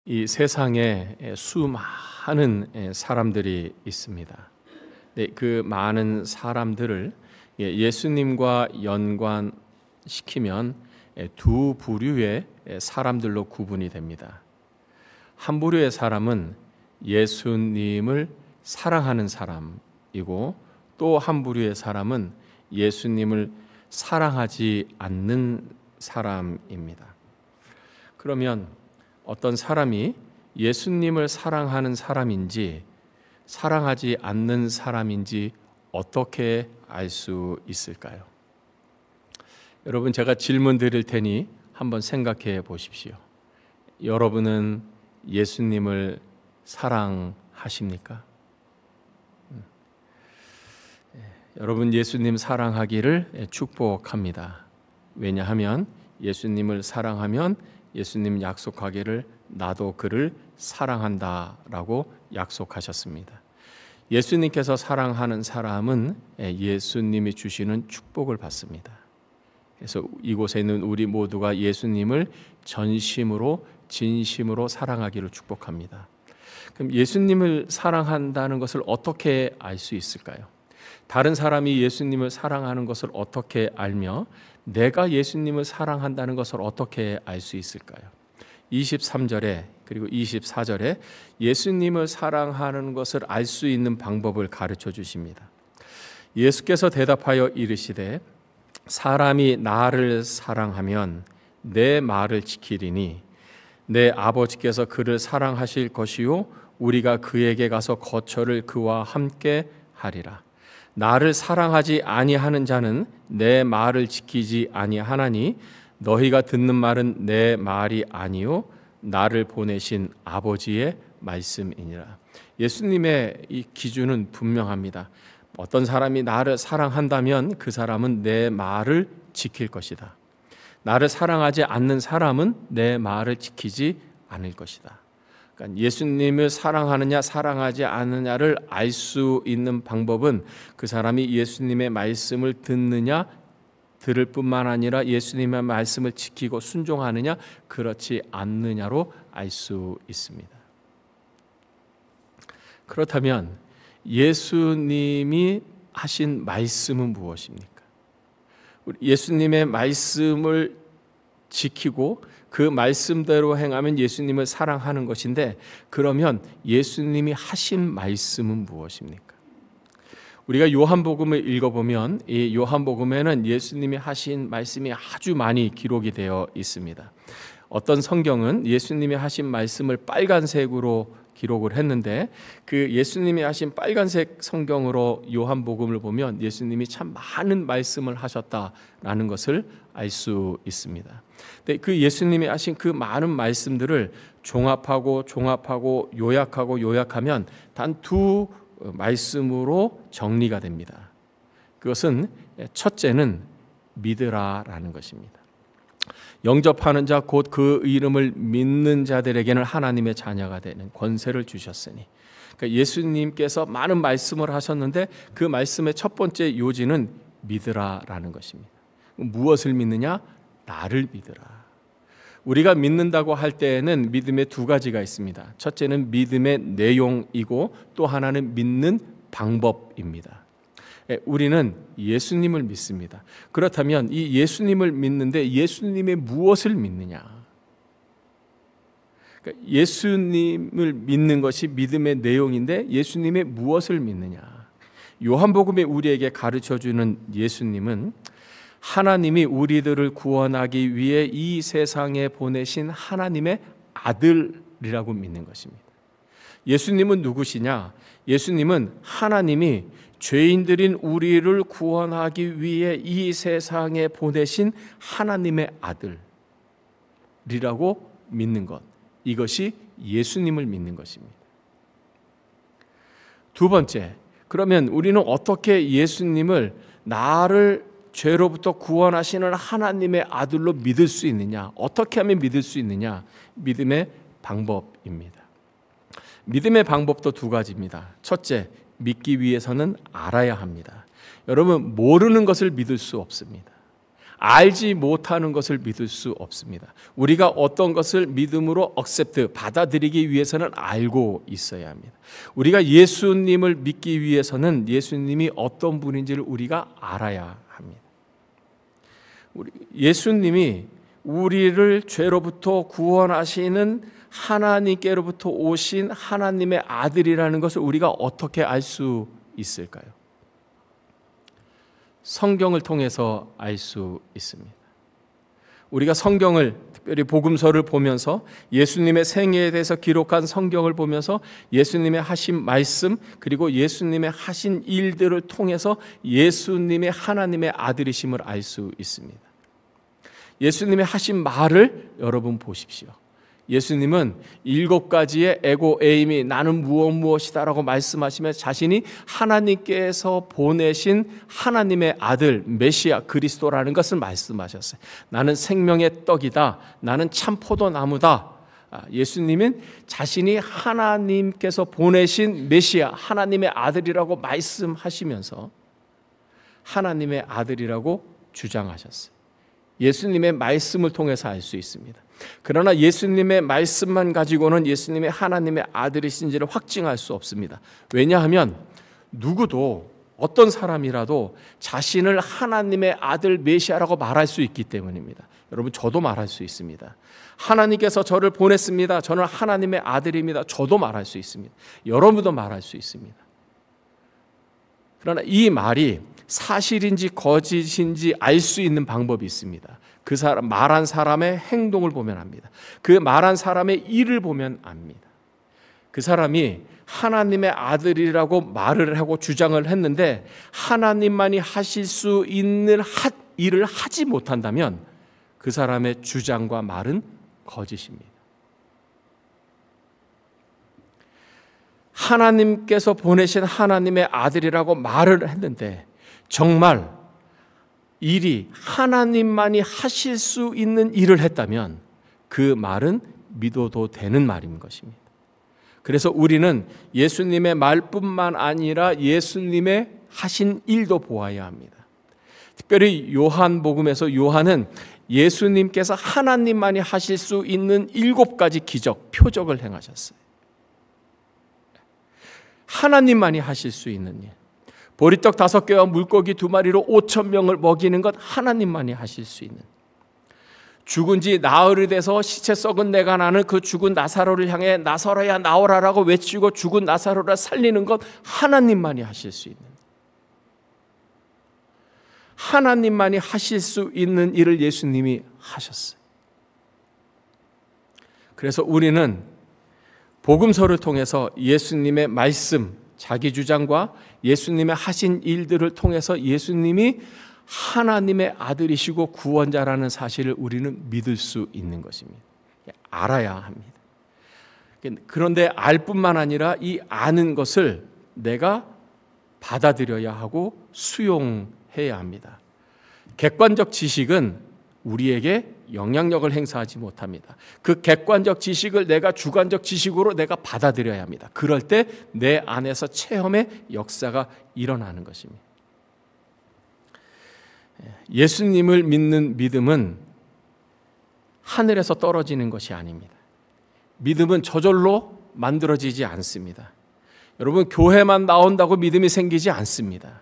이 세상에 수많은 사람들이 있습니다. 그 많은 사람들을 예수님과 연관시키면 두 부류의 사람들로 구분이 됩니다. 한 부류의 사람은 예수님을 사랑하는 사람이고, 또 한 부류의 사람은 예수님을 사랑하지 않는 사람입니다. 그러면 어떤 사람이 예수님을 사랑하는 사람인지 사랑하지 않는 사람인지 어떻게 알 수 있을까요? 여러분, 제가 질문 드릴 테니 한번 생각해 보십시오. 여러분은 예수님을 사랑하십니까? 여러분, 예수님 사랑하기를 축복합니다. 왜냐하면 예수님을 사랑하면 예수님 약속하기를 나도 그를 사랑한다라고 약속하셨습니다. 예수님께서 사랑하는 사람은 예수님이 주시는 축복을 받습니다. 그래서 이곳에 있는 우리 모두가 예수님을 전심으로 진심으로 사랑하기를 축복합니다. 그럼 예수님을 사랑한다는 것을 어떻게 알 수 있을까요? 다른 사람이 예수님을 사랑하는 것을 어떻게 알며 내가 예수님을 사랑한다는 것을 어떻게 알 수 있을까요? 23절에 그리고 24절에 예수님을 사랑하는 것을 알 수 있는 방법을 가르쳐 주십니다. 예수께서 대답하여 이르시되 사람이 나를 사랑하면 내 말을 지키리니 내 아버지께서 그를 사랑하실 것이요 우리가 그에게 가서 거처를 그와 함께 하리라. 나를 사랑하지 아니하는 자는 내 말을 지키지 아니하나니 너희가 듣는 말은 내 말이 아니요 나를 보내신 아버지의 말씀이니라. 예수님의 이 기준은 분명합니다. 어떤 사람이 나를 사랑한다면 그 사람은 내 말을 지킬 것이다. 나를 사랑하지 않는 사람은 내 말을 지키지 않을 것이다. 그러니까 예수님을 사랑하느냐 사랑하지 않느냐를 알 수 있는 방법은 그 사람이 예수님의 말씀을 듣느냐 들을 뿐만 아니라 예수님의 말씀을 지키고 순종하느냐 그렇지 않느냐로 알 수 있습니다. 그렇다면 예수님이 하신 말씀은 무엇입니까? 예수님의 말씀을 지키고 그 말씀대로 행하면 예수님을 사랑하는 것인데, 그러면 예수님이 하신 말씀은 무엇입니까? 우리가 요한복음을 읽어보면 이 요한복음에는 예수님이 하신 말씀이 아주 많이 기록이 되어 있습니다. 어떤 성경은 예수님이 하신 말씀을 빨간색으로 기록을 했는데, 그 예수님이 하신 빨간색 성경으로 요한복음을 보면 예수님이 참 많은 말씀을 하셨다라는 것을 알 수 있습니다. 근데 그 예수님이 하신 그 많은 말씀들을 종합하고 요약하면 단 두 말씀으로 정리가 됩니다. 그것은 첫째는 믿으라라는 것입니다. 영접하는 자 곧 그 이름을 믿는 자들에게는 하나님의 자녀가 되는 권세를 주셨으니. 그러니까 예수님께서 많은 말씀을 하셨는데 그 말씀의 첫 번째 요지는 믿으라라는 것입니다. 무엇을 믿느냐? 나를 믿으라. 우리가 믿는다고 할 때에는 믿음의 두 가지가 있습니다. 첫째는 믿음의 내용이고 또 하나는 믿는 방법입니다. 우리는 예수님을 믿습니다. 그렇다면 이 예수님을 믿는데 예수님의 무엇을 믿느냐? 그러니까 예수님을 믿는 것이 믿음의 내용인데 예수님의 무엇을 믿느냐? 요한복음에 우리에게 가르쳐주는 예수님은 하나님이 우리들을 구원하기 위해 이 세상에 보내신 하나님의 아들이라고 믿는 것입니다. 예수님은 누구시냐? 예수님은 하나님이 죄인들인 우리를 구원하기 위해 이 세상에 보내신 하나님의 아들이라고 믿는 것, 이것이 예수님을 믿는 것입니다. 두 번째, 그러면 우리는 어떻게 예수님을 나를 죄로부터 구원하시는 하나님의 아들로 믿을 수 있느냐? 어떻게 하면 믿을 수 있느냐? 믿음의 방법입니다. 믿음의 방법도 두 가지입니다. 첫째, 믿기 위해서는 알아야 합니다. 여러분, 모르는 것을 믿을 수 없습니다. 알지 못하는 것을 믿을 수 없습니다. 우리가 어떤 것을 믿음으로 받아들이기 위해서는 알고 있어야 합니다. 우리가 예수님을 믿기 위해서는 예수님이 어떤 분인지를 우리가 알아야 합니다. 예수님이 우리를 죄로부터 구원하시는 하나님께로부터 오신 하나님의 아들이라는 것을 우리가 어떻게 알 수 있을까요? 성경을 통해서 알 수 있습니다. 우리가 성경을, 특별히 복음서를 보면서 예수님의 생애에 대해서 기록한 성경을 보면서 예수님의 하신 말씀, 그리고 예수님의 하신 일들을 통해서 예수님의 하나님의 아들이심을 알 수 있습니다. 예수님의 하신 말을 여러분 보십시오. 예수님은 7가지의 에고 에임이 나는 무엇이다라고 말씀하시며 자신이 하나님께서 보내신 하나님의 아들 메시아 그리스도라는 것을 말씀하셨어요. 나는 생명의 떡이다. 나는 참 포도나무다. 예수님은 자신이 하나님께서 보내신 메시아 하나님의 아들이라고 말씀하시면서 하나님의 아들이라고 주장하셨어요. 예수님의 말씀을 통해서 알 수 있습니다. 그러나 예수님의 말씀만 가지고는 예수님의 하나님의 아들이신지를 확증할 수 없습니다. 왜냐하면 누구도 어떤 사람이라도 자신을 하나님의 아들 메시아라고 말할 수 있기 때문입니다. 여러분, 저도 말할 수 있습니다. 하나님께서 저를 보냈습니다. 저는 하나님의 아들입니다. 저도 말할 수 있습니다. 여러분도 말할 수 있습니다. 그러나 이 말이 사실인지 거짓인지 알 수 있는 방법이 있습니다. 그 사람, 말한 사람의 행동을 보면 압니다. 그 말한 사람의 일을 보면 압니다. 그 사람이 하나님의 아들이라고 말을 하고 주장을 했는데 하나님만이 하실 수 있는 일을 하지 못한다면 그 사람의 주장과 말은 거짓입니다. 하나님께서 보내신 하나님의 아들이라고 말을 했는데 정말 일이 하나님만이 하실 수 있는 일을 했다면 그 말은 믿어도 되는 말인 것입니다. 그래서 우리는 예수님의 말뿐만 아니라 예수님의 하신 일도 보아야 합니다. 특별히 요한복음에서 요한은 예수님께서 하나님만이 하실 수 있는 7가지 기적, 표적을 행하셨어요. 하나님만이 하실 수 있는 일. 보리떡 5개와 물고기 2마리로 5,000명을 먹이는 것 하나님만이 하실 수 있는. 죽은 지 나흘이 돼서 시체 썩은 내가 나는 그 죽은 나사로를 향해 나사로야 나오라라고 외치고 죽은 나사로를 살리는 것 하나님만이 하실 수 있는. 하나님만이 하실 수 있는 일을 예수님이 하셨어요. 그래서 우리는 복음서를 통해서 예수님의 말씀, 자기 주장과 예수님의 하신 일들을 통해서 예수님이 하나님의 아들이시고 구원자라는 사실을 우리는 믿을 수 있는 것입니다. 알아야 합니다. 그런데 알 뿐만 아니라 이 아는 것을 내가 받아들여야 하고 수용해야 합니다. 객관적 지식은 우리에게 영향력을 행사하지 못합니다. 그 객관적 지식을 내가 주관적 지식으로 내가 받아들여야 합니다. 그럴 때 내 안에서 체험의 역사가 일어나는 것입니다. 예수님을 믿는 믿음은 하늘에서 떨어지는 것이 아닙니다. 믿음은 저절로 만들어지지 않습니다. 여러분, 교회만 나온다고 믿음이 생기지 않습니다.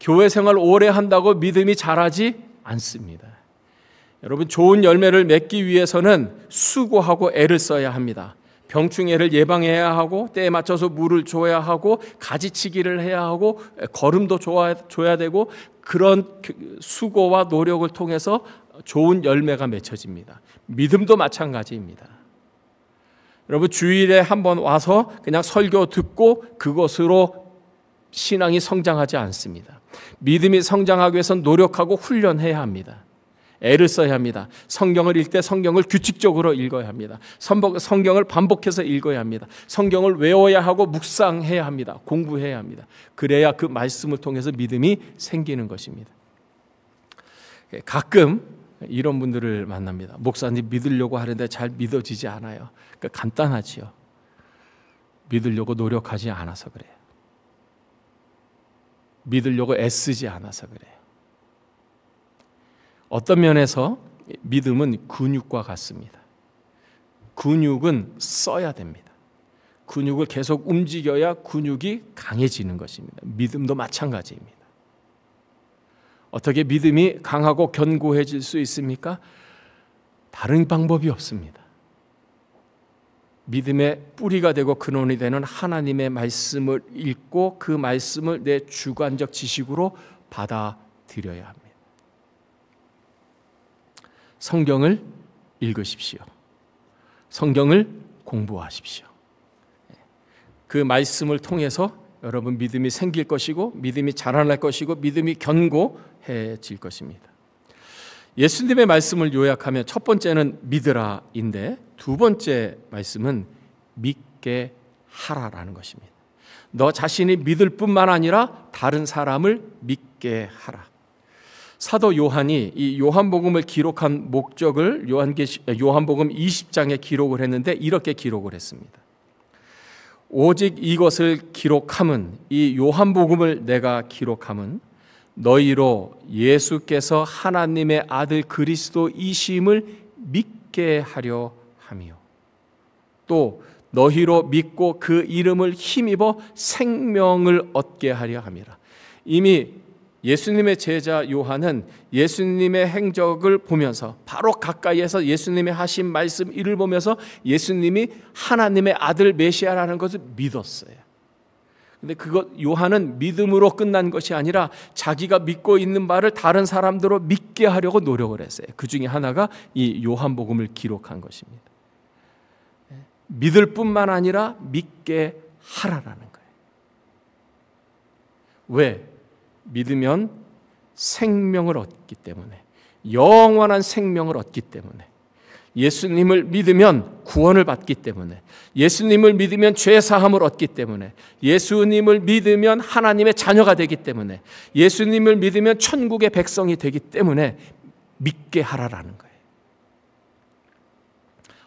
교회 생활 오래 한다고 믿음이 자라지 않습니다. 여러분, 좋은 열매를 맺기 위해서는 수고하고 애를 써야 합니다. 병충해를 예방해야 하고 때에 맞춰서 물을 줘야 하고 가지치기를 해야 하고 거름도 줘야 되고 그런 수고와 노력을 통해서 좋은 열매가 맺혀집니다. 믿음도 마찬가지입니다. 여러분, 주일에 한번 와서 그냥 설교 듣고 그것으로 신앙이 성장하지 않습니다. 믿음이 성장하기 위해서는 노력하고 훈련해야 합니다. 애를 써야 합니다. 성경을 읽을 때 성경을 규칙적으로 읽어야 합니다. 성경을 반복해서 읽어야 합니다. 성경을 외워야 하고 묵상해야 합니다. 공부해야 합니다. 그래야 그 말씀을 통해서 믿음이 생기는 것입니다. 가끔 이런 분들을 만납니다. 목사님, 믿으려고 하는데 잘 믿어지지 않아요. 그러니까 간단하지요. 믿으려고 노력하지 않아서 그래요. 믿으려고 애쓰지 않아서 그래요. 어떤 면에서 믿음은 근육과 같습니다. 근육은 써야 됩니다. 근육을 계속 움직여야 근육이 강해지는 것입니다. 믿음도 마찬가지입니다. 어떻게 믿음이 강하고 견고해질 수 있습니까? 다른 방법이 없습니다. 믿음의 뿌리가 되고 근원이 되는 하나님의 말씀을 읽고 그 말씀을 내 주관적 지식으로 받아들여야 합니다. 성경을 읽으십시오. 성경을 공부하십시오. 그 말씀을 통해서 여러분 믿음이 생길 것이고 믿음이 자라날 것이고 믿음이 견고해질 것입니다. 예수님의 말씀을 요약하면 첫 번째는 믿으라인데 두 번째 말씀은 믿게 하라라는 것입니다. 너 자신이 믿을 뿐만 아니라 다른 사람을 믿게 하라. 사도 요한이 이 요한복음을 기록한 목적을 요한복음 20장에 기록을 했는데 이렇게 기록을 했습니다. 오직 이것을 기록함은, 이 요한복음을 내가 기록함은 너희로 예수께서 하나님의 아들 그리스도이심을 믿게 하려 함이요, 또 너희로 믿고 그 이름을 힘입어 생명을 얻게 하려 함이라. 이미 예수님의 제자 요한은 예수님의 행적을 보면서 바로 가까이에서 예수님의 하신 말씀 이를 보면서 예수님이 하나님의 아들 메시아라는 것을 믿었어요. 근데 그것 요한은 믿음으로 끝난 것이 아니라 자기가 믿고 있는 바를 다른 사람들로 믿게 하려고 노력을 했어요. 그 중에 하나가 이 요한복음을 기록한 것입니다. 믿을 뿐만 아니라 믿게 하라라는 거예요. 왜? 믿으면 생명을 얻기 때문에, 영원한 생명을 얻기 때문에, 예수님을 믿으면 구원을 받기 때문에, 예수님을 믿으면 죄 사함을 얻기 때문에, 예수님을 믿으면 하나님의 자녀가 되기 때문에, 예수님을 믿으면 천국의 백성이 되기 때문에 믿게 하라라는 거예요.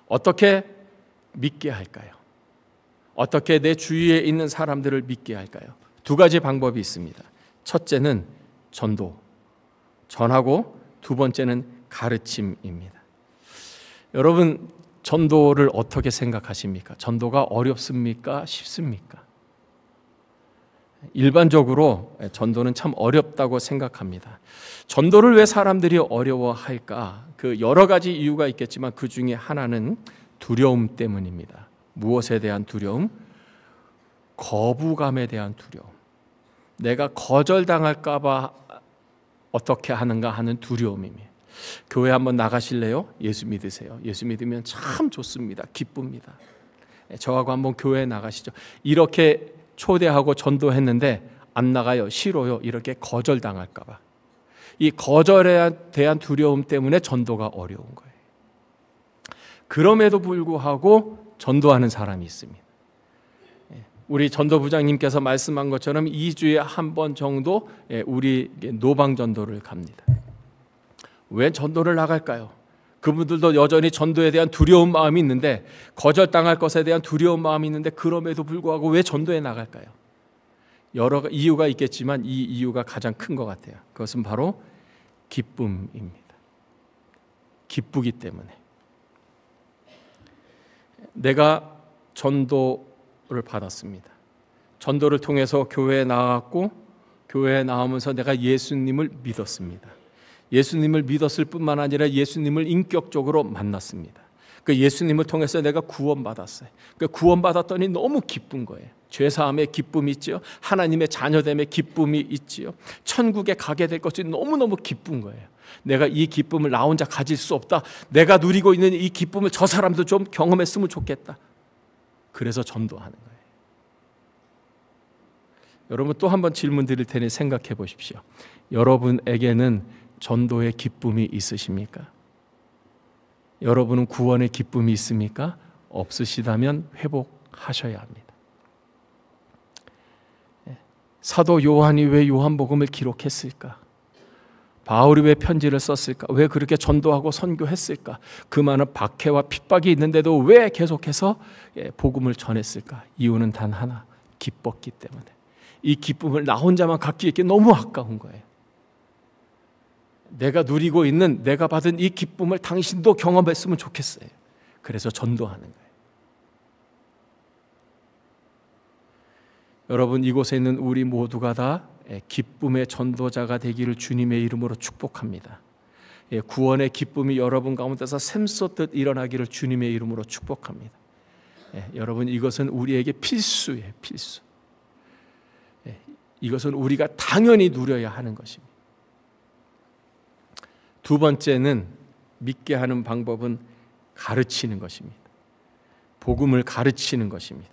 어떻게 믿게 할까요? 어떻게 내 주위에 있는 사람들을 믿게 할까요? 두 가지 방법이 있습니다. 첫째는 전도, 전하고 두 번째는 가르침입니다. 여러분, 전도를 어떻게 생각하십니까? 전도가 어렵습니까? 쉽습니까? 일반적으로 전도는 참 어렵다고 생각합니다. 전도를 왜 사람들이 어려워할까? 그 여러 가지 이유가 있겠지만 그 중에 하나는 두려움 때문입니다. 무엇에 대한 두려움? 거부감에 대한 두려움. 내가 거절당할까 봐 어떻게 하는가 하는 두려움입니다. 교회 한번 나가실래요? 예수 믿으세요. 예수 믿으면 참 좋습니다. 기쁩니다. 저하고 한번 교회에 나가시죠. 이렇게 초대하고 전도했는데 안 나가요. 싫어요. 이렇게 거절당할까 봐. 이 거절에 대한 두려움 때문에 전도가 어려운 거예요. 그럼에도 불구하고 전도하는 사람이 있습니다. 우리 전도부장님께서 말씀한 것처럼 2주에 한 번 정도 우리 노방전도를 갑니다. 왜 전도를 나갈까요? 그분들도 여전히 전도에 대한 두려운 마음이 있는데, 거절당할 것에 대한 두려운 마음이 있는데 그럼에도 불구하고 왜 전도에 나갈까요? 여러 이유가 있겠지만 이 이유가 가장 큰 것 같아요. 그것은 바로 기쁨입니다. 기쁘기 때문에. 내가 전도를 받았습니다. 전도를 통해서 교회에 나왔고, 교회에 나오면서 내가 예수님을 믿었습니다. 예수님을 믿었을 뿐만 아니라 예수님을 인격적으로 만났습니다. 그 예수님을 통해서 내가 구원받았어요. 그 구원받았더니 너무 기쁜 거예요. 죄사함의 기쁨이 있지요. 하나님의 자녀됨의 기쁨이 있지요. 천국에 가게 될 것이 너무너무 기쁜 거예요. 내가 이 기쁨을 나 혼자 가질 수 없다. 내가 누리고 있는 이 기쁨을 저 사람도 좀 경험했으면 좋겠다. 그래서 전도하는 거예요. 여러분, 또 한 번 질문 드릴 테니 생각해 보십시오. 여러분에게는 전도의 기쁨이 있으십니까? 여러분은 구원의 기쁨이 있습니까? 없으시다면 회복하셔야 합니다. 사도 요한이 왜 요한복음을 기록했을까? 바울이 왜 편지를 썼을까? 왜 그렇게 전도하고 선교했을까? 그 많은 박해와 핍박이 있는데도 왜 계속해서 복음을 전했을까? 이유는 단 하나, 기뻤기 때문에. 이 기쁨을 나 혼자만 갖기에 너무 아까운 거예요. 내가 누리고 있는, 내가 받은 이 기쁨을 당신도 경험했으면 좋겠어요. 그래서 전도하는 거예요. 여러분, 이곳에 있는 우리 모두가 다 기쁨의 전도자가 되기를 주님의 이름으로 축복합니다. 구원의 기쁨이 여러분 가운데서 샘솟듯 일어나기를 주님의 이름으로 축복합니다. 여러분, 이것은 우리에게 필수예요. 필수. 이것은 우리가 당연히 누려야 하는 것입니다. 두 번째는, 믿게 하는 방법은 가르치는 것입니다. 복음을 가르치는 것입니다.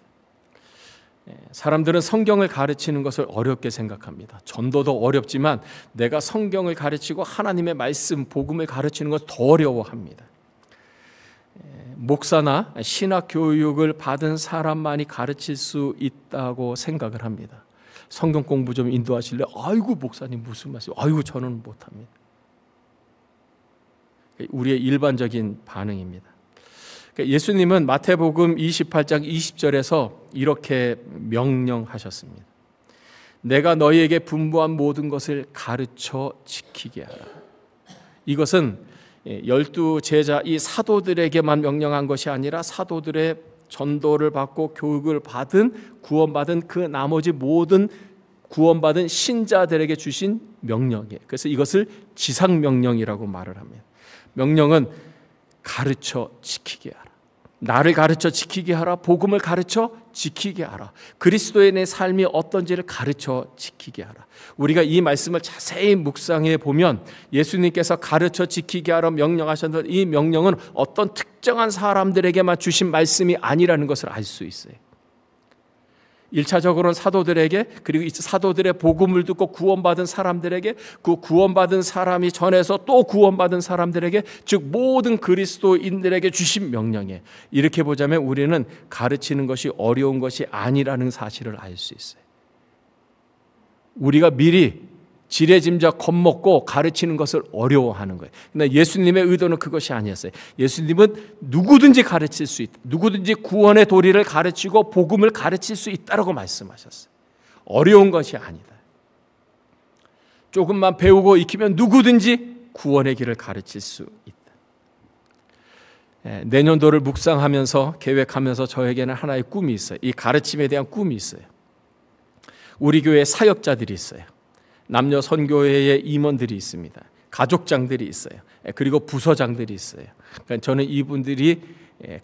사람들은 성경을 가르치는 것을 어렵게 생각합니다. 전도도 어렵지만 내가 성경을 가르치고 하나님의 말씀, 복음을 가르치는 것을 더 어려워합니다. 목사나 신학 교육을 받은 사람만이 가르칠 수 있다고 생각을 합니다. 성경 공부 좀 인도하실래요? 아이고, 목사님 무슨 말씀? 아이고, 저는 못합니다. 우리의 일반적인 반응입니다. 예수님은 마태복음 28장 20절에서 이렇게 명령하셨습니다. 내가 너희에게 분부한 모든 것을 가르쳐 지키게 하라. 이것은 12 제자, 이 사도들에게만 명령한 것이 아니라 사도들의 전도를 받고 교육을 받은, 구원받은 그 나머지 모든 구원받은 신자들에게 주신 명령이에요. 그래서 이것을 지상명령이라고 말을 합니다. 명령은 가르쳐 지키게 하라. 나를 가르쳐 지키게 하라. 복음을 가르쳐 지키게 하라. 그리스도인의 삶이 어떤지를 가르쳐 지키게 하라. 우리가 이 말씀을 자세히 묵상해 보면 예수님께서 가르쳐 지키게 하라 명령하셨는데, 이 명령은 어떤 특정한 사람들에게만 주신 말씀이 아니라는 것을 알 수 있어요. 1차적으로는 사도들에게, 그리고 사도들의 복음을 듣고 구원받은 사람들에게, 그 구원받은 사람이 전해서 또 구원받은 사람들에게, 즉 모든 그리스도인들에게 주신 명령에, 이렇게 보자면 우리는 가르치는 것이 어려운 것이 아니라는 사실을 알 수 있어요. 우리가 미리 지레짐작 겁먹고 가르치는 것을 어려워하는 거예요. 그러나 예수님의 의도는 그것이 아니었어요. 예수님은 누구든지 가르칠 수 있다. 누구든지 구원의 도리를 가르치고 복음을 가르칠 수 있다라고 말씀하셨어요. 어려운 것이 아니다. 조금만 배우고 익히면 누구든지 구원의 길을 가르칠 수 있다. 내년도를 묵상하면서 계획하면서 저에게는 하나의 꿈이 있어요. 이 가르침에 대한 꿈이 있어요. 우리 교회에 사역자들이 있어요. 남녀 선교회의 임원들이 있습니다. 가족장들이 있어요. 그리고 부서장들이 있어요. 그러니까 저는 이분들이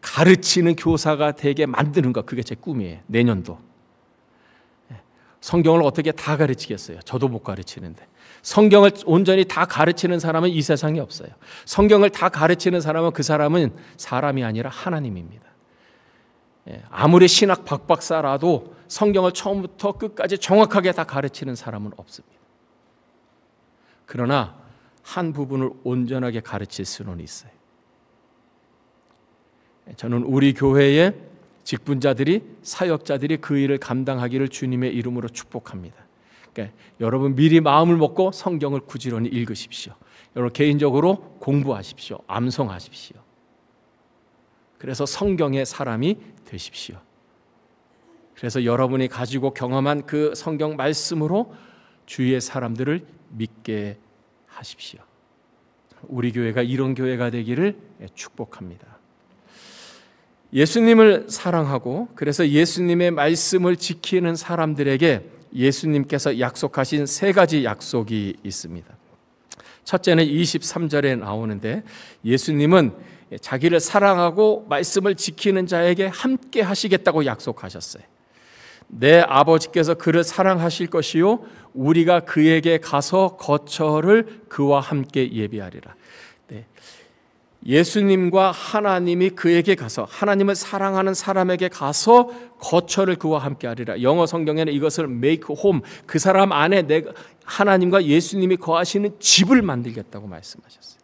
가르치는 교사가 되게 만드는 것, 그게 제 꿈이에요. 내년도. 성경을 어떻게 다 가르치겠어요? 저도 못 가르치는데. 성경을 온전히 다 가르치는 사람은 이 세상에 없어요. 성경을 다 가르치는 사람은, 그 사람은 사람이 아니라 하나님입니다. 아무리 신학 박박사라도 성경을 처음부터 끝까지 정확하게 다 가르치는 사람은 없습니다. 그러나 한 부분을 온전하게 가르칠 수는 있어요. 저는 우리 교회의 직분자들이, 사역자들이 그 일을 감당하기를 주님의 이름으로 축복합니다. 그러니까 여러분 미리 마음을 먹고 성경을 부지런히 읽으십시오. 여러분 개인적으로 공부하십시오. 암송하십시오. 그래서 성경의 사람이 되십시오. 그래서 여러분이 가지고 경험한 그 성경 말씀으로 주위의 사람들을 믿게 하십시오. 우리 교회가 이런 교회가 되기를 축복합니다. 예수님을 사랑하고 그래서 예수님의 말씀을 지키는 사람들에게 예수님께서 약속하신 세 가지 약속이 있습니다. 첫째는 23절에 나오는데, 예수님은 자기를 사랑하고 말씀을 지키는 자에게 함께 하시겠다고 약속하셨어요. 내 아버지께서 그를 사랑하실 것이요 우리가 그에게 가서 거처를 그와 함께 예비하리라. 네. 예수님과 하나님이 그에게 가서, 하나님을 사랑하는 사람에게 가서 거처를 그와 함께 하리라. 영어 성경에는 이것을 make home, 그 사람 안에 내가 하나님과 예수님이 거하시는 집을 만들겠다고 말씀하셨어요.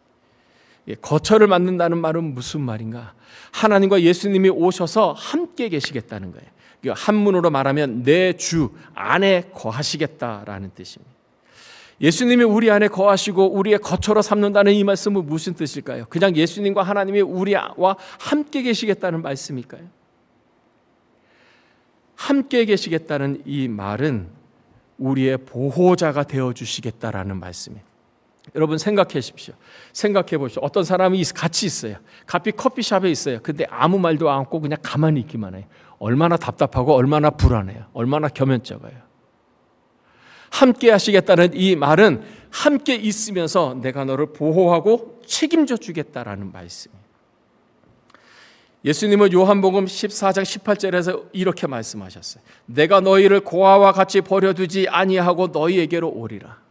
거처를 만든다는 말은 무슨 말인가? 하나님과 예수님이 오셔서 함께 계시겠다는 거예요. 한문으로 말하면 내 주 안에 거하시겠다라는 뜻입니다. 예수님이 우리 안에 거하시고 우리의 거처로 삼는다는 이 말씀은 무슨 뜻일까요? 그냥 예수님과 하나님이 우리와 함께 계시겠다는 말씀일까요? 함께 계시겠다는 이 말은 우리의 보호자가 되어주시겠다라는 말씀이에요. 여러분 생각해 보십시오. 어떤 사람이 같이 있어요. 커피숍에 있어요. 근데 아무 말도 않고 그냥 가만히 있기만 해요. 얼마나 답답하고 얼마나 불안해요. 얼마나 겸연쩍어요. 함께 하시겠다는 이 말은 함께 있으면서 내가 너를 보호하고 책임져 주겠다라는 말씀이에요. 예수님은 요한복음 14장 18절에서 이렇게 말씀하셨어요. 내가 너희를 고아와 같이 버려두지 아니하고 너희에게로 오리라.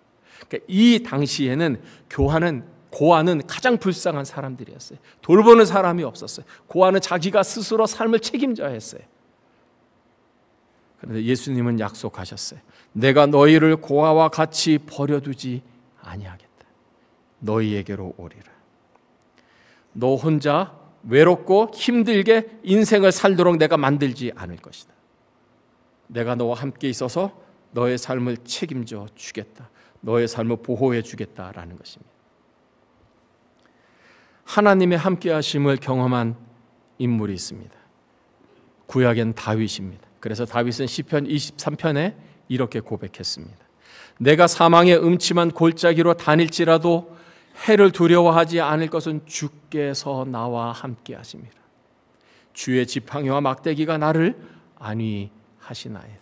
그러니까 이 당시에는 고아는 가장 불쌍한 사람들이었어요. 돌보는 사람이 없었어요. 고아는 자기가 스스로 삶을 책임져야 했어요. 그런데 예수님은 약속하셨어요. 내가 너희를 고아와 같이 버려두지 아니하겠다. 너희에게로 오리라. 너 혼자 외롭고 힘들게 인생을 살도록 내가 만들지 않을 것이다. 내가 너와 함께 있어서 너의 삶을 책임져 주겠다. 너의 삶을 보호해 주겠다라는 것입니다. 하나님의 함께 하심을 경험한 인물이 있습니다. 구약엔 다윗입니다. 그래서 다윗은 시편 23편에 이렇게 고백했습니다. 내가 사망의 음침한 골짜기로 다닐지라도 해를 두려워하지 않을 것은 주께서 나와 함께 하심이라. 주의 지팡이와 막대기가 나를 안위하시나이다.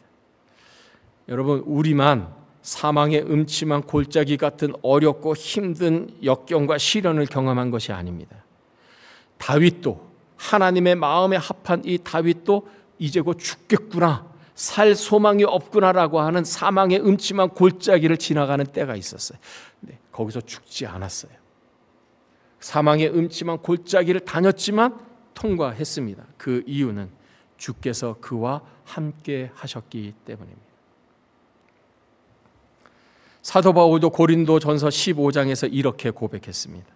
여러분, 우리만 사망의 음침한 골짜기 같은 어렵고 힘든 역경과 시련을 경험한 것이 아닙니다. 다윗도, 하나님의 마음에 합한 이 다윗도 이제 곧 죽겠구나, 살 소망이 없구나라고 하는 사망의 음침한 골짜기를 지나가는 때가 있었어요. 네, 거기서 죽지 않았어요. 사망의 음침한 골짜기를 다녔지만 통과했습니다. 그 이유는 주께서 그와 함께 하셨기 때문입니다. 사도 바울도 고린도 전서 15장에서 이렇게 고백했습니다.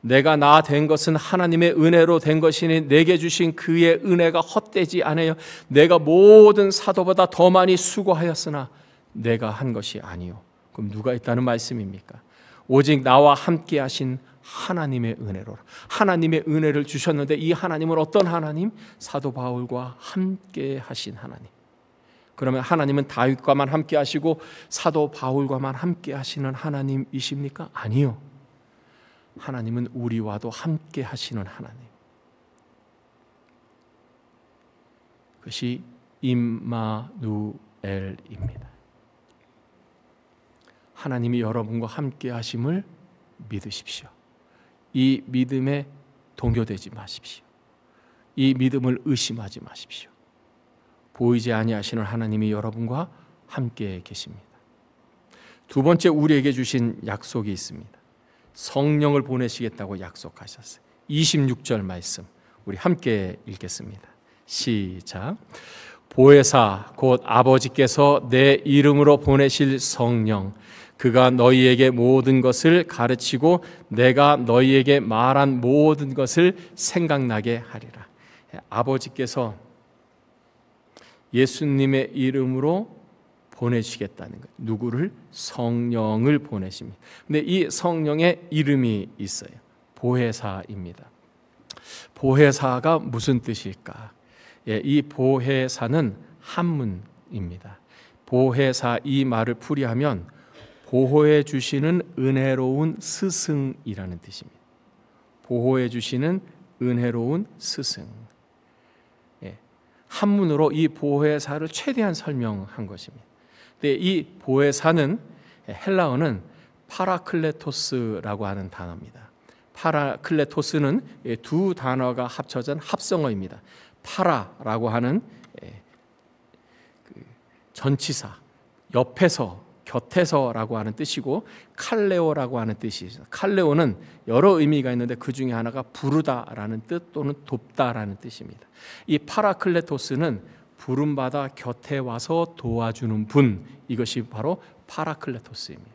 내가 나 된 것은 하나님의 은혜로 된 것이니 내게 주신 그의 은혜가 헛되지 않아요. 내가 모든 사도보다 더 많이 수고하였으나 내가 한 것이 아니요. 그럼 누가 있다는 말씀입니까? 오직 나와 함께 하신 하나님의 은혜로. 하나님의 은혜를 주셨는데 이 하나님은 어떤 하나님? 사도 바울과 함께 하신 하나님. 그러면 하나님은 다윗과만 함께 하시고 사도 바울과만 함께 하시는 하나님이십니까? 아니요. 하나님은 우리와도 함께 하시는 하나님. 그것이 임마누엘입니다. 하나님이 여러분과 함께 하심을 믿으십시오. 이 믿음에 동요되지 마십시오. 이 믿음을 의심하지 마십시오. 보이지 아니하시는 하나님이 여러분과 함께 계십니다. 두 번째, 우리에게 주신 약속이 있습니다. 성령을 보내시겠다고 약속하셨어요. 26절 말씀 우리 함께 읽겠습니다. 시작. 보혜사 곧 아버지께서 내 이름으로 보내실 성령, 그가 너희에게 모든 것을 가르치고 내가 너희에게 말한 모든 것을 생각나게 하리라. 아버지께서 예수님의 이름으로 보내시겠다는 거예요. 누구를? 성령을 보내십니다. 근데 이 성령의 이름이 있어요. 보혜사입니다. 보혜사가 무슨 뜻일까? 이 보혜사는 한문입니다. 보혜사, 이 말을 풀이하면 보호해 주시는 은혜로운 스승이라는 뜻입니다. 보호해 주시는 은혜로운 스승. 한문으로 이 보혜사를 최대한 설명한 것입니다. 근데 이 보혜사는 헬라어는 파라클레토스라고 하는 단어입니다. 파라클레토스는 두 단어가 합쳐진 합성어입니다. 파라라고 하는 전치사, 옆에서, 곁에서라고 하는 뜻이고 칼레오라고 하는 뜻이 있어요. 칼레오는 여러 의미가 있는데 그 중에 하나가 부르다라는 뜻 또는 돕다라는 뜻입니다. 이 파라클레토스는 부름받아 곁에 와서 도와주는 분, 이것이 바로 파라클레토스입니다.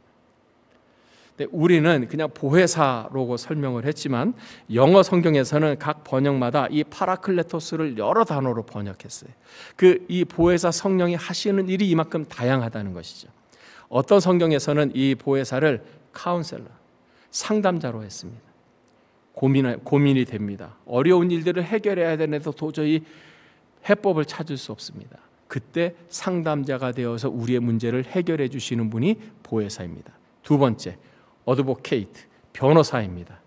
근데 우리는 그냥 보혜사라고 설명을 했지만 영어 성경에서는 각 번역마다 이 파라클레토스를 여러 단어로 번역했어요. 이 보혜사 성령이 하시는 일이 이만큼 다양하다는 것이죠. 어떤 성경에서는 이 보혜사를 카운셀러, 상담자로 했습니다. 고민이 됩니다. 어려운 일들을 해결해야 되는데 도저히 해법을 찾을 수 없습니다. 그때 상담자가 되어서 우리의 문제를 해결해 주시는 분이 보혜사입니다. 두 번째, 어드보케이트, 변호사입니다.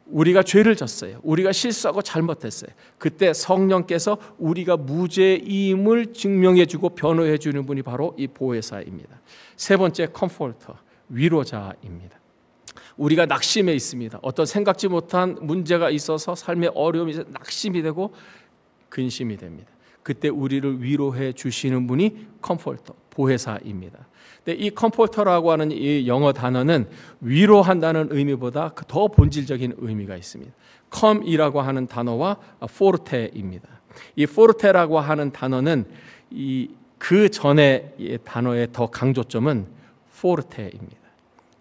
우리가 죄를 졌어요. 우리가 실수하고 잘못했어요. 그때 성령께서 우리가 무죄임을 증명해주고 변호해주는 분이 바로 이 보혜사입니다. 세 번째, 컴포터, 위로자입니다. 우리가 낙심해 있습니다. 어떤 생각지 못한 문제가 있어서 삶의 어려움이 낙심이 되고 근심이 됩니다. 그때 우리를 위로해 주시는 분이 컴포터, 보혜사입니다. 근데 이 컴포터라고 하는 이 영어 단어는 위로한다는 의미보다 더 본질적인 의미가 있습니다. come이라고 하는 단어와 forte입니다. 이 forte라고 하는 단어는 그 전에 단어의 더 강조점은 forte입니다.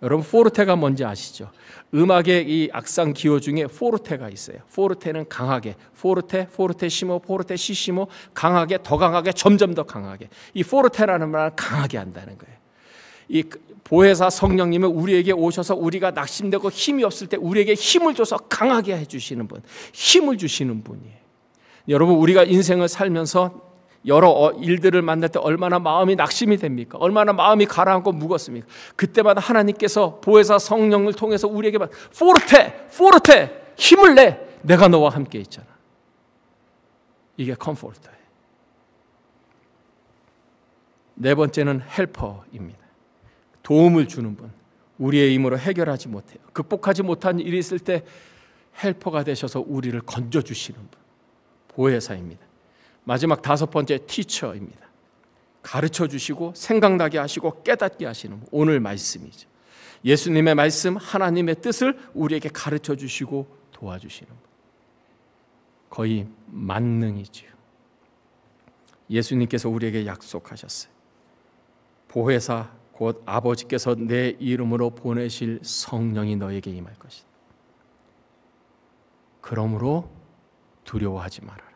여러분, 포르테가 뭔지 아시죠? 음악의 이 악상 기호 중에 포르테가 있어요. 포르테는 강하게, 포르테, 포르테시모, 포르테시시모, 강하게, 더 강하게, 점점 더 강하게. 이 포르테라는 말은 강하게 한다는 거예요. 이 보혜사 성령님은 우리에게 오셔서 우리가 낙심되고 힘이 없을 때 우리에게 힘을 줘서 강하게 해주시는 분, 힘을 주시는 분이에요. 여러분, 우리가 인생을 살면서 여러 일들을 만날 때 얼마나 마음이 낙심이 됩니까? 얼마나 마음이 가라앉고 무겁습니까? 그때마다 하나님께서 보혜사 성령을 통해서 우리에게 포르테, 포르테, 힘을 내, 내가 너와 함께 있잖아. 이게 컴포터예요. 네 번째는 헬퍼입니다. 도움을 주는 분. 우리의 힘으로 해결하지 못해요. 극복하지 못한 일이 있을 때 헬퍼가 되셔서 우리를 건져주시는 분. 보혜사입니다. 마지막 다섯 번째, 티처입니다. 가르쳐 주시고 생각나게 하시고 깨닫게 하시는 분. 오늘 말씀이죠. 예수님의 말씀, 하나님의 뜻을 우리에게 가르쳐 주시고 도와주시는 분. 거의 만능이지요. 예수님께서 우리에게 약속하셨어요. 보혜사 곧 아버지께서 내 이름으로 보내실 성령이 너에게 임할 것이다. 그러므로 두려워하지 말아라.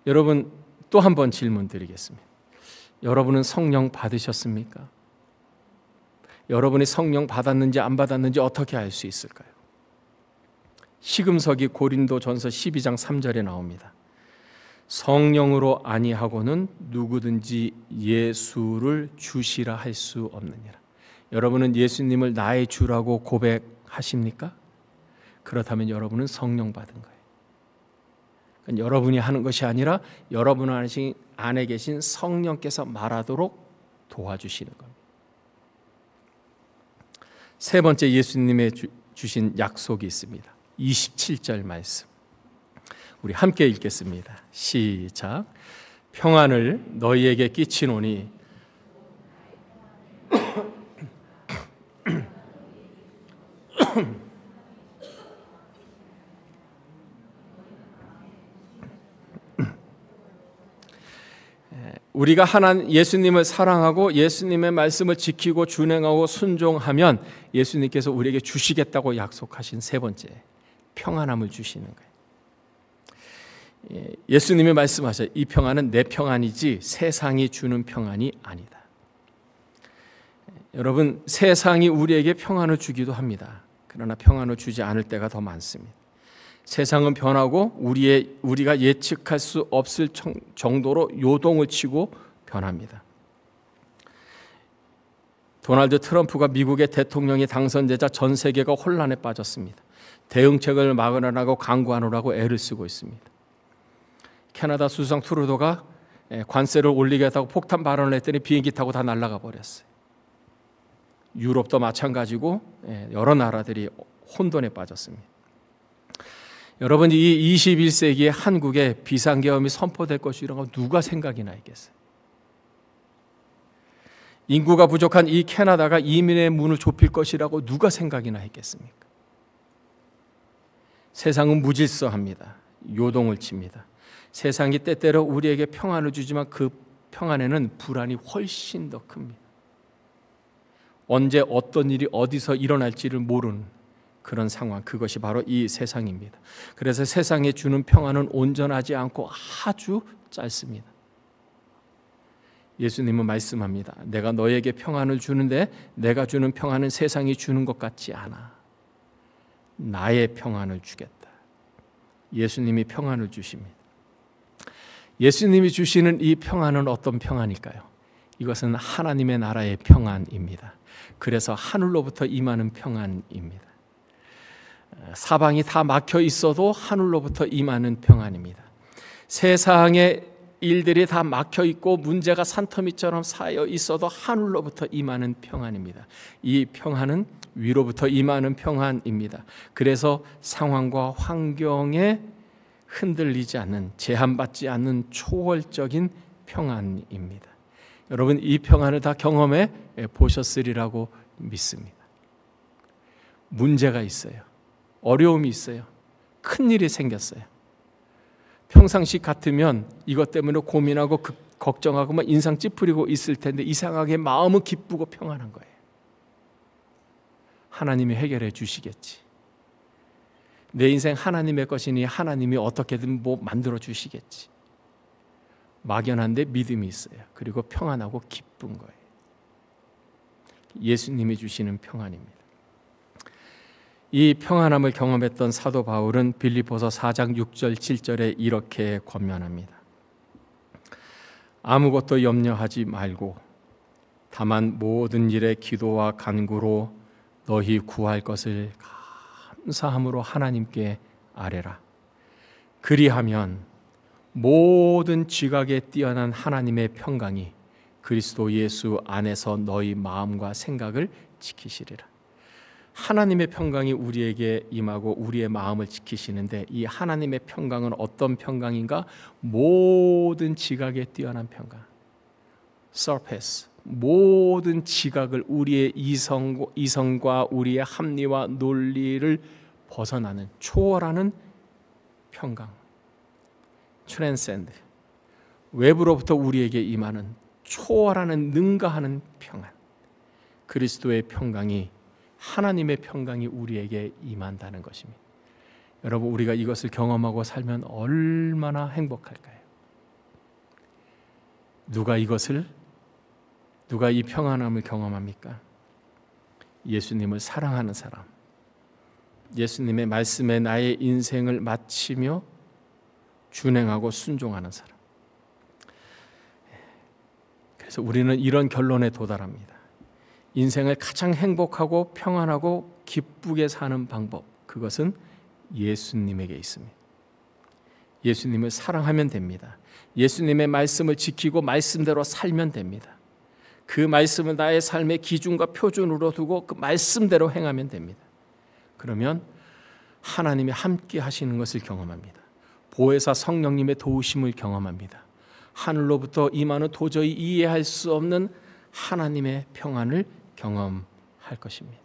여러분, 또 한 번 질문 드리겠습니다. 여러분은 성령 받으셨습니까? 여러분이 성령 받았는지 안 받았는지 어떻게 알 수 있을까요? 시금석이 고린도전서 12장 3절에 나옵니다. 성령으로 아니하고는 누구든지 예수를 주시라 할 수 없느니라. 여러분은 예수님을 나의 주라고 고백하십니까? 그렇다면 여러분은 성령 받은 거예요. 여러분이 하는 것이 아니라 여러분 안에 계신 성령께서 말하도록 도와주시는 겁니다. 세 번째, 예수님의 주신 약속이 있습니다. 27절 말씀 우리 함께 읽겠습니다. 시작. 평안을 너희에게 끼치노니 우리가 예수님을 사랑하고 예수님의 말씀을 지키고 준행하고 순종하면 예수님께서 우리에게 주시겠다고 약속하신 세 번째, 평안함을 주시는 거예요. 예수님이 말씀하셔요. 이 평안은 내 평안이지 세상이 주는 평안이 아니다. 여러분, 세상이 우리에게 평안을 주기도 합니다. 그러나 평안을 주지 않을 때가 더 많습니다. 세상은 변하고 우리가 예측할 수 없을 정도로 요동을 치고 변합니다. 도널드 트럼프가 미국의 대통령이 당선되자 전 세계가 혼란에 빠졌습니다. 대응책을 마련하고 강구하느라고 애를 쓰고 있습니다. 캐나다 수상 트루도가 관세를 올리겠다고 폭탄 발언을 했더니 비행기 타고 다 날아가 버렸어요. 유럽도 마찬가지고 여러 나라들이 혼돈에 빠졌습니다. 여러분, 이 21세기의 한국에 비상계엄이 선포될 것이라고 누가 생각이 나 있겠어요? 인구가 부족한 이 캐나다가 이민의 문을 좁힐 것이라고 누가 생각이나 했겠습니까? 세상은 무질서합니다. 요동을 칩니다. 세상이 때때로 우리에게 평안을 주지만 그 평안에는 불안이 훨씬 더 큽니다. 언제 어떤 일이 어디서 일어날지를 모르는 그런 상황, 그것이 바로 이 세상입니다. 그래서 세상에 주는 평안은 온전하지 않고 아주 짧습니다. 예수님은 말씀합니다. 내가 너에게 평안을 주는데 내가 주는 평안은 세상이 주는 것 같지 않아. 나의 평안을 주겠다. 예수님이 평안을 주십니다. 예수님이 주시는 이 평안은 어떤 평안일까요? 이것은 하나님의 나라의 평안입니다. 그래서 하늘로부터 임하는 평안입니다. 사방이 다 막혀 있어도 하늘로부터 임하는 평안입니다. 세상의 일들이 다 막혀 있고 문제가 산더미처럼 쌓여 있어도 하늘로부터 임하는 평안입니다. 이 평안은 위로부터 임하는 평안입니다. 그래서 상황과 환경에 흔들리지 않는, 제한받지 않는 초월적인 평안입니다. 여러분, 이 평안을 다 경험해 보셨으리라고 믿습니다. 문제가 있어요. 어려움이 있어요. 큰일이 생겼어요. 평상시 같으면 이것 때문에 고민하고 걱정하고 막 인상 찌푸리고 있을 텐데 이상하게 마음은 기쁘고 평안한 거예요. 하나님이 해결해 주시겠지. 내 인생 하나님의 것이니 하나님이 어떻게든 뭐 만들어 주시겠지. 막연한데 믿음이 있어요. 그리고 평안하고 기쁜 거예요. 예수님이 주시는 평안입니다. 이 평안함을 경험했던 사도 바울은 빌립보서 4장 6절 7절에 이렇게 권면합니다. 아무것도 염려하지 말고 다만 모든 일에 기도와 간구로 너희 구할 것을 감사함으로 하나님께 아뢰라. 그리하면 모든 지각에 뛰어난 하나님의 평강이 그리스도 예수 안에서 너희 마음과 생각을 지키시리라. 하나님의 평강이 우리에게 임하고 우리의 마음을 지키시는데 이 하나님의 평강은 어떤 평강인가? 모든 지각에 뛰어난 평강. surpass. 모든 지각을, 우리의 이성과 우리의 합리와 논리를 벗어나는, 초월하는 평강. transcend. 외부로부터 우리에게 임하는, 초월하는, 능가하는 평안. 그리스도의 평강이, 하나님의 평강이 우리에게 임한다는 것입니다. 여러분, 우리가 이것을 경험하고 살면 얼마나 행복할까요? 누가 이 평안함을 경험합니까? 예수님을 사랑하는 사람, 예수님의 말씀에 나의 인생을 마치며 준행하고 순종하는 사람. 그래서 우리는 이런 결론에 도달합니다. 인생을 가장 행복하고 평안하고 기쁘게 사는 방법, 그것은 예수님에게 있습니다. 예수님을 사랑하면 됩니다. 예수님의 말씀을 지키고 말씀대로 살면 됩니다. 그 말씀을 나의 삶의 기준과 표준으로 두고 그 말씀대로 행하면 됩니다. 그러면 하나님이 함께 하시는 것을 경험합니다. 보혜사 성령님의 도우심을 경험합니다. 하늘로부터 임하는 도저히 이해할 수 없는 하나님의 평안을 경험할 것입니다.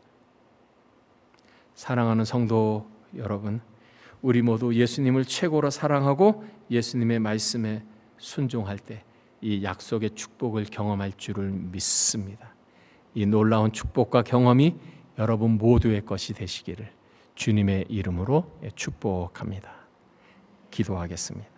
사랑하는 성도 여러분, 우리 모두 예수님을 최고로 사랑하고 예수님의 말씀에 순종할 때 이 약속의 축복을 경험할 줄을 믿습니다. 이 놀라운 축복과 경험이 여러분 모두의 것이 되시기를 주님의 이름으로 축복합니다. 기도하겠습니다.